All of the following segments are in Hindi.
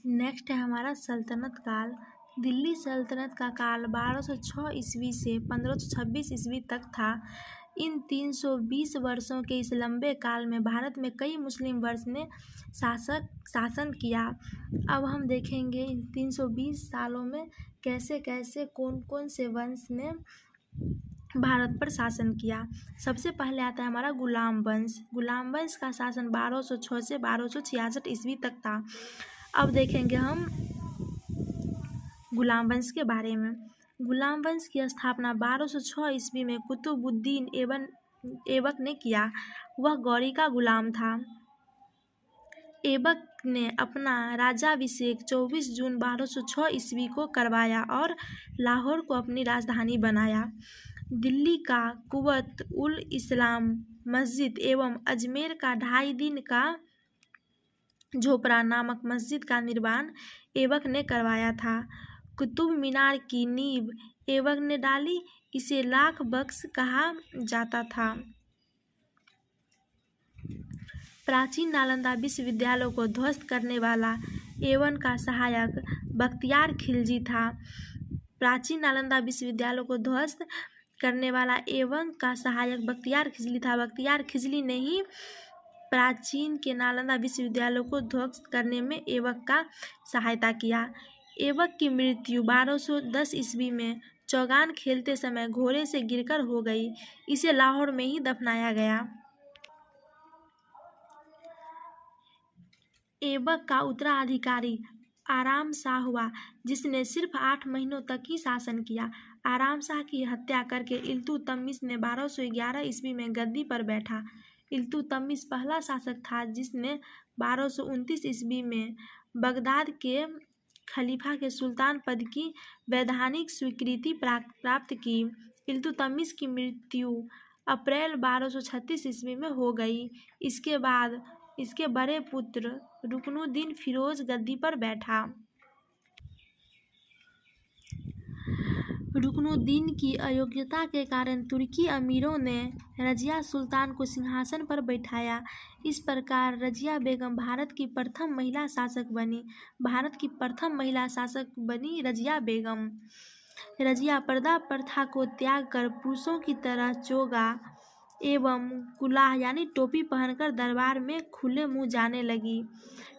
नेक्स्ट है हमारा सल्तनत काल। दिल्ली सल्तनत का काल 1206 ईस्वी से 1526 ईस्वी तक था। इन 320 वर्षों के इस लंबे काल में भारत में कई मुस्लिम वंश ने शासन किया। अब हम देखेंगे इन 320 सालों में कैसे कैसे कौन कौन से वंश ने भारत पर शासन किया। सबसे पहले आता है हमारा गुलाम वंश। गुलाम वंश का शासन 1206 से 1266 ईस्वी तक था। अब देखेंगे हम गुलाम वंश के बारे में। गुलाम वंश की स्थापना 1206 ईस्वी में कुतुबुद्दीन ऐबक ने किया। वह गौरी का गुलाम था। ऐबक ने अपना राज्याभिषेक 24 जून 1206 ईस्वी को करवाया और लाहौर को अपनी राजधानी बनाया। दिल्ली का कुवत उल इस्लाम मस्जिद एवं अजमेर का 2.5 दिन का झोपड़ा नामक मस्जिद का निर्माण ऐबक ने करवाया था। कुतुब मीनार की नींव ऐबक ने डाली। इसे लाख बख्श कहा जाता था। प्राचीन नालंदा विश्वविद्यालय को ध्वस्त करने वाला ऐबक का सहायक बख्तियार खिलजी था। प्राचीन नालंदा विश्वविद्यालय को ध्वस्त करने वाला ऐबक का सहायक बख्तियार खिलजी था। बख्तियार खिलजी ने ही प्राचीन के नालंदा विश्वविद्यालय को ध्वस्त करने में ऐबक का सहायता किया। ऐबक की मृत्यु 1210 ईस्वी में चौगान खेलते समय घोड़े से गिरकर हो गई। इसे लाहौर में ही दफनाया गया। ऐबक का उत्तराधिकारी आराम शाह हुआ, जिसने सिर्फ 8 महीनों तक ही शासन किया। आराम शाह की हत्या करके इल्तुतमिश ने 1211 ईस्वी में गद्दी पर बैठा। इल्तुतमिश पहला शासक था जिसने 1229 ईस्वी में बगदाद के खलीफा के सुल्तान पद की वैधानिक स्वीकृति प्राप्त की। इल्तुतमिश की मृत्यु अप्रैल 1236 ईस्वी में हो गई। इसके बाद इसके बड़े पुत्र रुकनुद्दीन फिरोज गद्दी पर बैठा। रुकनुद्दीन की अयोग्यता के कारण तुर्की अमीरों ने रजिया सुल्तान को सिंहासन पर बैठाया। इस प्रकार रजिया बेगम भारत की प्रथम महिला शासक बनी रजिया बेगम। रजिया पर्दा प्रथा को त्याग कर पुरुषों की तरह चोगा एवं कुलाह यानी टोपी पहनकर दरबार में खुले मुंह जाने लगी।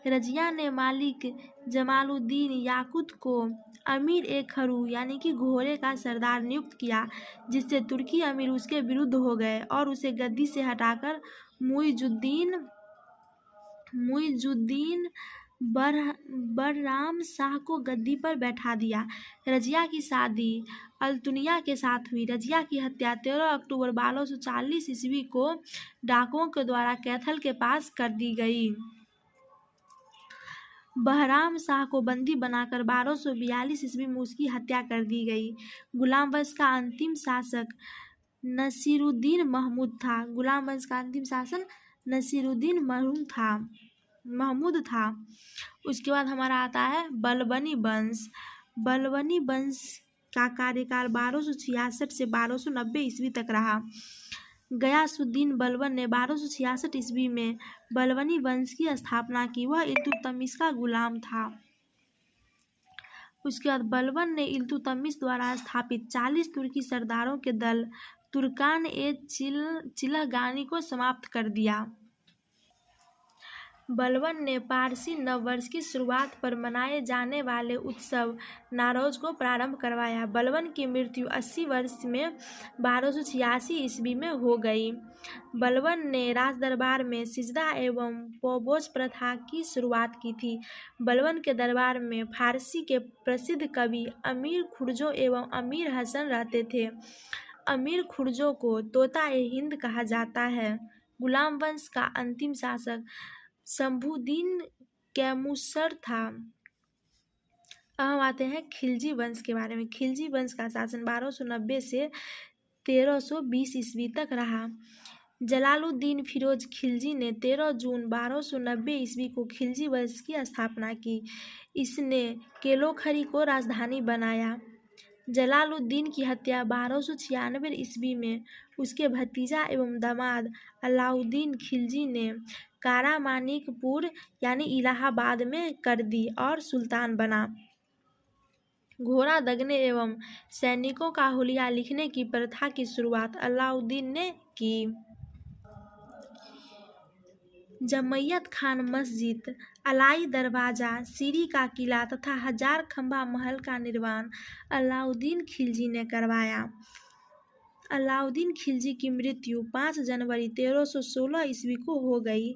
रजिया ने मालिक जमालुद्दीन याकुत को अमीर-ए-खरू यानी कि घोड़े का सरदार नियुक्त किया, जिससे तुर्की अमीर उसके विरुद्ध हो गए और उसे गद्दी से हटाकर मुइजुद्दीन बरराम शाह को गद्दी पर बैठा दिया। रजिया की शादी अल्तुनिया के साथ हुई। रजिया की हत्या 13 अक्टूबर 1240 ईस्वी को डाकुओं के द्वारा कैथल के पास कर दी गई। बहराम शाह को बंदी बनाकर 1242 ईस्वी में उसकी हत्या कर दी गई। गुलाम वंश का अंतिम शासक नसीरुद्दीन महमूद था। गुलाम वंश का अंतिम शासक नसीरुद्दीन महमूद था। उसके बाद हमारा आता है बलबनी वंश। बलबनी वंश का कार्यकाल 1266 से 1290 ईस्वी तक रहा। गयासुद्दीन बलबन ने 1266 ईस्वी में बलबनी वंश की स्थापना की। वह इल्तुतमिश का गुलाम था। उसके बाद बलबन ने इल्तुतमिश द्वारा स्थापित 40 तुर्की सरदारों के दल तुर्कान-ए-चिलगानी को समाप्त कर दिया। बलबन ने पारसी नववर्ष की शुरुआत पर मनाए जाने वाले उत्सव नारोज को प्रारंभ करवाया। बलबन की मृत्यु 80 वर्ष में 1286 ईस्वी में हो गई। बलबन ने राजदरबार में सिजदा एवं पौबोस प्रथा की शुरुआत की थी। बलबन के दरबार में फारसी के प्रसिद्ध कवि अमीर खुर्जो एवं अमीर हसन रहते थे। अमीर खुर्जो को तोता-ए-हिंद कहा जाता है। गुलाम वंश का अंतिम शासक शंभुद्दीन कैमुसर था। अब हम आते हैं खिलजी वंश के बारे में। खिलजी वंश का शासन 1290 से 1320 ईस्वी तक रहा। जलालुद्दीन फिरोज खिलजी ने 13 जून 1290 ईस्वी को खिलजी वंश की स्थापना की। इसने केलोखरी को राजधानी बनाया। जलालुद्दीन की हत्या 1296 ईस्वी में उसके भतीजा एवं दामाद अलाउद्दीन खिलजी ने कारामानिकपुर यानी इलाहाबाद में कर दी और सुल्तान बना। घोड़ा दगने एवं सैनिकों का हुलिया लिखने की प्रथा की शुरुआत अलाउद्दीन ने की। जमैयत खान मस्जिद, अलाई दरवाजा, सीरी का किला तथा 1000 खंभा महल का निर्माण अलाउद्दीन खिलजी ने करवाया। अलाउद्दीन खिलजी की मृत्यु 5 जनवरी 1316 ईस्वी को हो गई।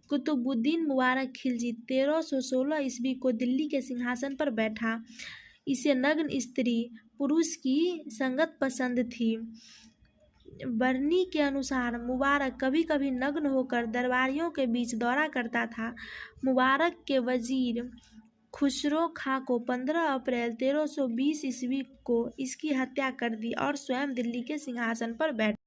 कुतुबुद्दीन मुबारक खिलजी 1316 ईस्वी को दिल्ली के सिंहासन पर बैठा। इसे नग्न स्त्री पुरुष की संगत पसंद थी। बरनी के अनुसार मुबारक कभी कभी नग्न होकर दरबारियों के बीच दौरा करता था। मुबारक के वजीर खुसरो खां को 15 अप्रैल 1320 ईस्वी को इसकी हत्या कर दी और स्वयं दिल्ली के सिंहासन पर बैठ